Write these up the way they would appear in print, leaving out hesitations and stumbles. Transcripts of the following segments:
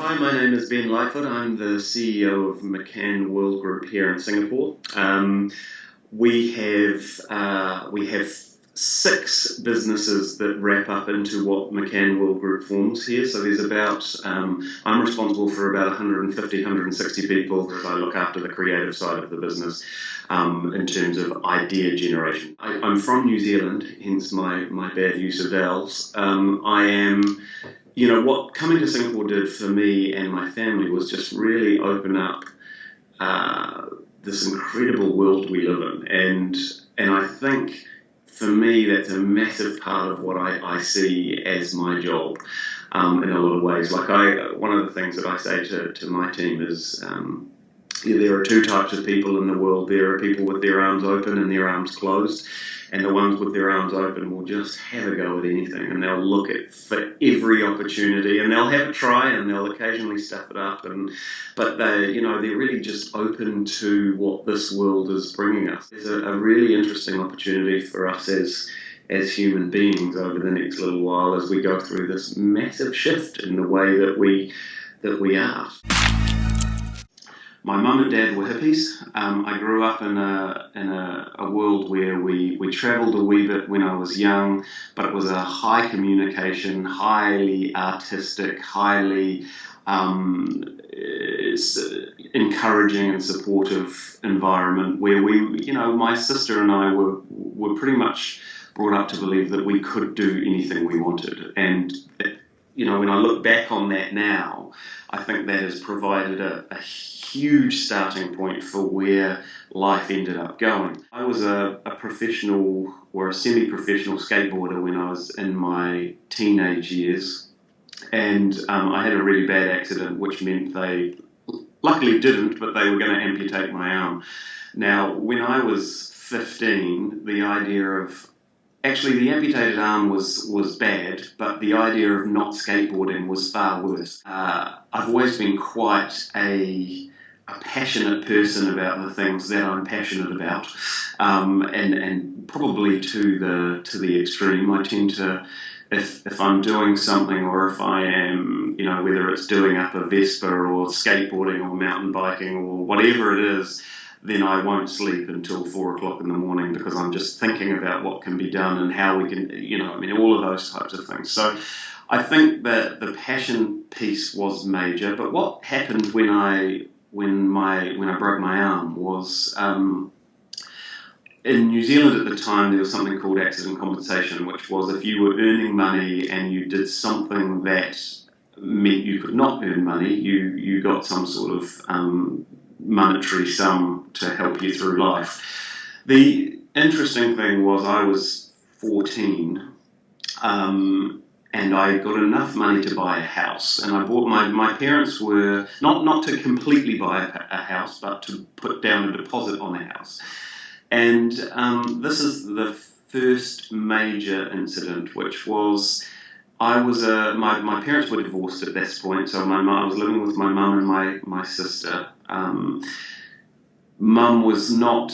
Hi, my name is Ben Lightfoot. I'm the CEO of McCann World Group here in Singapore. We have 6 businesses that wrap up into what McCann World Group forms here. So there's I'm responsible for about 150, 160 people as I look after the creative side of the business in terms of idea generation. I'm from New Zealand, hence my bad use of vowels. What coming to Singapore did for me and my family was just really open up this incredible world we live in. And I think for me that's a massive part of what I see as my job in a lot of ways. One of the things that I say to my team is there are 2 types of people in the world. There are people with their arms open and their arms closed. And the ones with their arms open will just have a go at anything, and they'll look for every opportunity, and they'll have a try, and they'll occasionally stuff it up. But they're really just open to what this world is bringing us. There's a really interesting opportunity for us as human beings over the next little while as we go through this massive shift in the way that we are. My mum and dad were hippies. I grew up in a world where we travelled a wee bit when I was young, but it was a high communication, highly artistic, highly encouraging and supportive environment where my sister and I were pretty much brought up to believe that we could do anything we wanted. And when I look back on that now, I think that has provided a huge starting point for where life ended up going. I was a professional or a semi-professional skateboarder when I was in my teenage years, and I had a really bad accident, which meant they luckily didn't, but they were going to amputate my arm. Now, when I was 15, the idea of the amputated arm was bad, but the idea of not skateboarding was far worse. I've always been quite a passionate person about the things that I'm passionate about, and probably to the extreme. I tend to, if I'm doing something, or if I am, whether it's doing up a Vespa or skateboarding or mountain biking or whatever it is, then I won't sleep until 4 o'clock in the morning because I'm just thinking about what can be done and how we can, all of those types of things. So I think that the passion piece was major. But what happened when I broke my arm was, in New Zealand at the time, there was something called accident compensation, which was if you were earning money and you did something that meant you could not earn money, you got some sort of monetary sum to help you through life. The interesting thing was I was 14, and I got enough money to buy a house, and I bought my parents were not to completely buy a house, but to put down a deposit on a house. And this is the first major incident, which was my parents were divorced at this point, so I was living with my mum and my sister. Mum was not,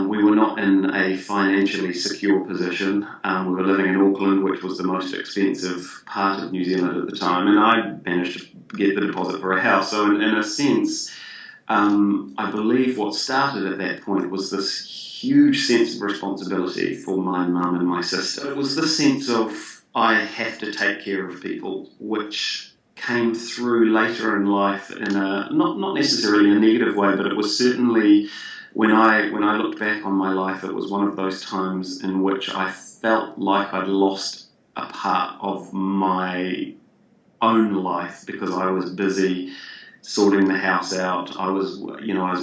we were not in a financially secure position. We were living in Auckland, which was the most expensive part of New Zealand at the time, and I managed to get the deposit for a house. So in a sense, I believe what started at that point was this huge sense of responsibility for my mum and my sister. It was the sense of I have to take care of people, which came through later in life in a not necessarily a negative way, but it was certainly when I looked back on my life, it was one of those times in which I felt like I'd lost a part of my own life because I was busy sorting the house out. I was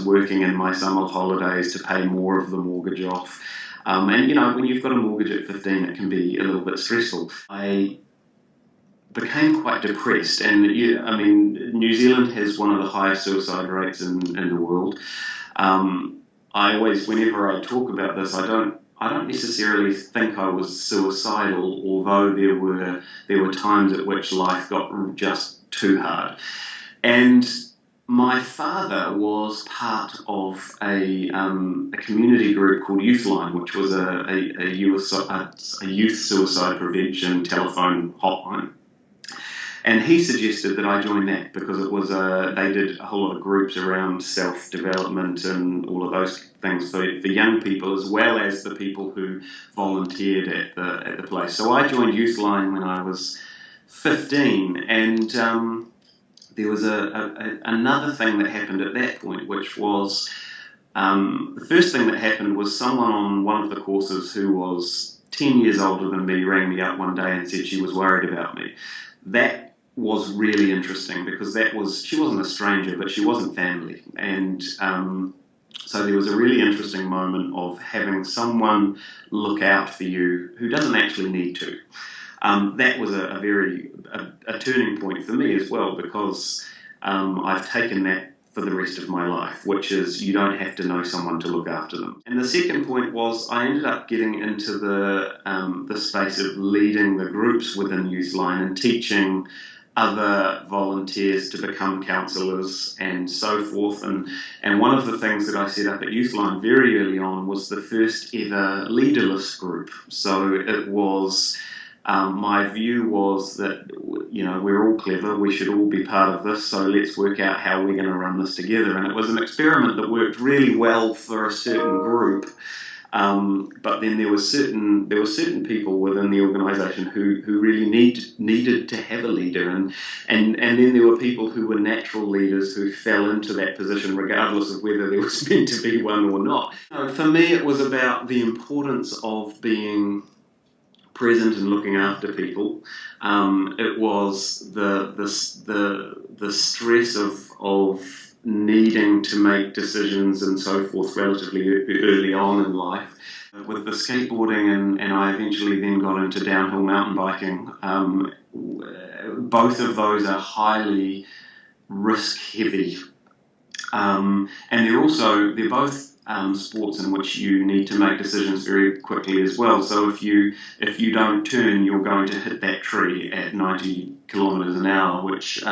working in my summer holidays to pay more of the mortgage off. And when you've got a mortgage at 15, it can be a little bit stressful. I became quite depressed, and New Zealand has one of the highest suicide rates in the world. Whenever I talk about this, I don't necessarily think I was suicidal, although there were times at which life got just too hard. And my father was part of a community group called Youthline, which was a youth suicide prevention telephone hotline. And he suggested that I join that because it was they did a whole lot of groups around self-development and all of those things for young people as well as the people who volunteered at the place. So I joined Youthline when I was 15, and there was another thing that happened at that point, which was the first thing that happened was someone on one of the courses who was 10 years older than me rang me up one day and said she was worried about me. That was really interesting because she wasn't a stranger, but she wasn't family. And so there was a really interesting moment of having someone look out for you who doesn't actually need to. That was a turning point for me as well, because I've taken that for the rest of my life, which is you don't have to know someone to look after them. And the second point was I ended up getting into the space of leading the groups within Youthline and teaching other volunteers to become counsellors and so forth. And one of the things that I set up at Youthline very early on was the first ever leaderless group. So it was, my view was that, we're all clever, we should all be part of this, so let's work out how we're going to run this together. And it was an experiment that worked really well for a certain group. But then there were certain people within the organisation who really needed to have a leader, and then there were people who were natural leaders who fell into that position regardless of whether there was meant to be one or not. For me, it was about the importance of being present and looking after people. It was the stress of needing to make decisions and so forth relatively early on in life. With the skateboarding and I eventually then got into downhill mountain biking, both of those are highly risk heavy. And they're both sports in which you need to make decisions very quickly as well. So if you don't turn, you're going to hit that tree at 90 kilometres an hour, which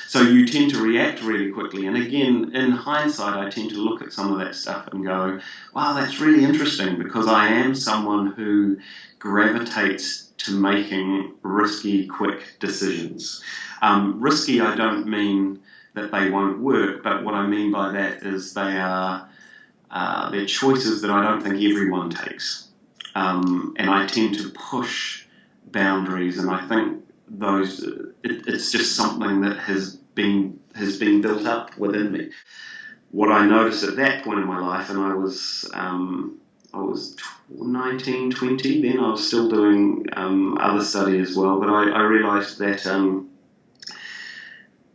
so you tend to react really quickly. And again, in hindsight, I tend to look at some of that stuff and go, wow, that's really interesting, because I am someone who gravitates to making risky, quick decisions. Risky, I don't mean that they won't work, but what I mean by that is they're choices that I don't think everyone takes. And I tend to push boundaries, and I think it's just something that has been built up within me. What I noticed at that point in my life, and I was 19, 20, then I was still doing other study as well, but I realised that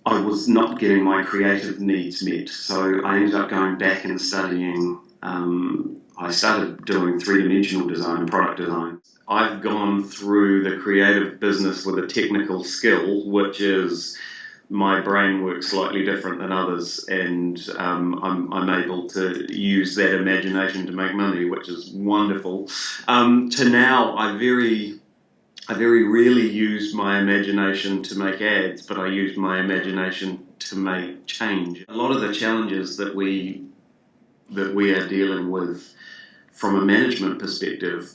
I was not getting my creative needs met. So I ended up going back and studying. I started doing three-dimensional design, product design. I've gone through the creative business with a technical skill, which is my brain works slightly different than others, and I'm able to use that imagination to make money, which is wonderful. To now, I very rarely use my imagination to make ads, but I use my imagination to make change. A lot of the challenges that we are dealing with from a management perspective,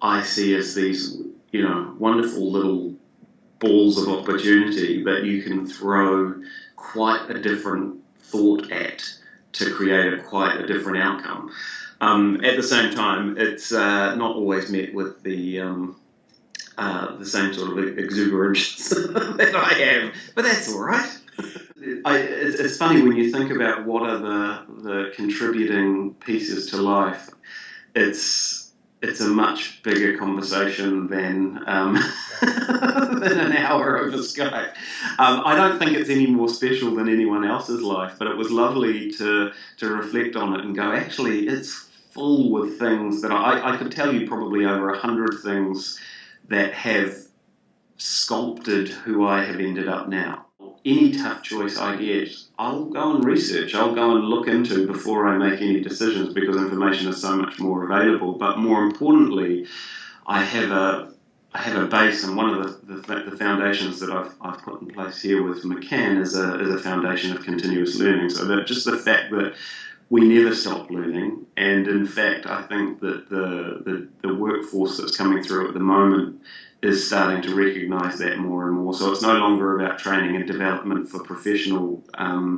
I see as these, wonderful little balls of opportunity that you can throw quite a different thought at to create quite a different outcome. At the same time, it's not always met with the same sort of exuberance that I have, but that's all right. It's funny when you think about what are the contributing pieces to life. It's a much bigger conversation than than an hour over Skype. I don't think it's any more special than anyone else's life, but it was lovely to reflect on it and go, actually, it's full with things that I could tell you probably over 100 things that have sculpted who I have ended up now. Any tough choice I get, I'll go and research, I'll go and look into before I make any decisions, because information is so much more available. But more importantly, I have a base, and one of the foundations that I've put in place here with McCann is a foundation of continuous learning. So that just the fact that we never stop learning, and in fact, I think that the workforce that's coming through at the moment is starting to recognise that more and more. So it's no longer about training and development for professional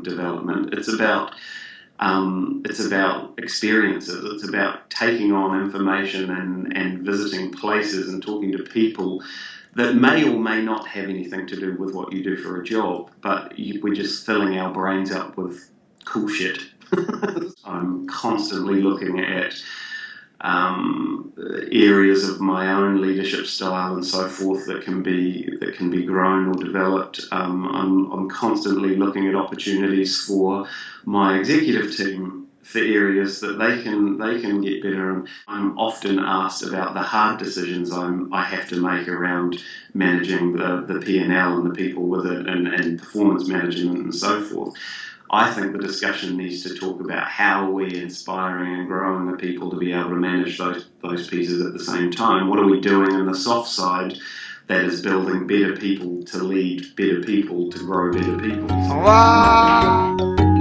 development. It's about experiences. It's about taking on information and visiting places and talking to people that may or may not have anything to do with what you do for a job, but we're just filling our brains up with cool shit. I'm constantly looking at areas of my own leadership style and so forth that can be grown or developed. I'm constantly looking at opportunities for my executive team for areas that they can get better. And I'm often asked about the hard decisions I have to make around managing the P&L and the people with it and performance management and so forth. I think the discussion needs to talk about how we're inspiring and growing the people to be able to manage those pieces at the same time. What are we doing on the soft side that is building better people to lead better people to grow better people? Wow.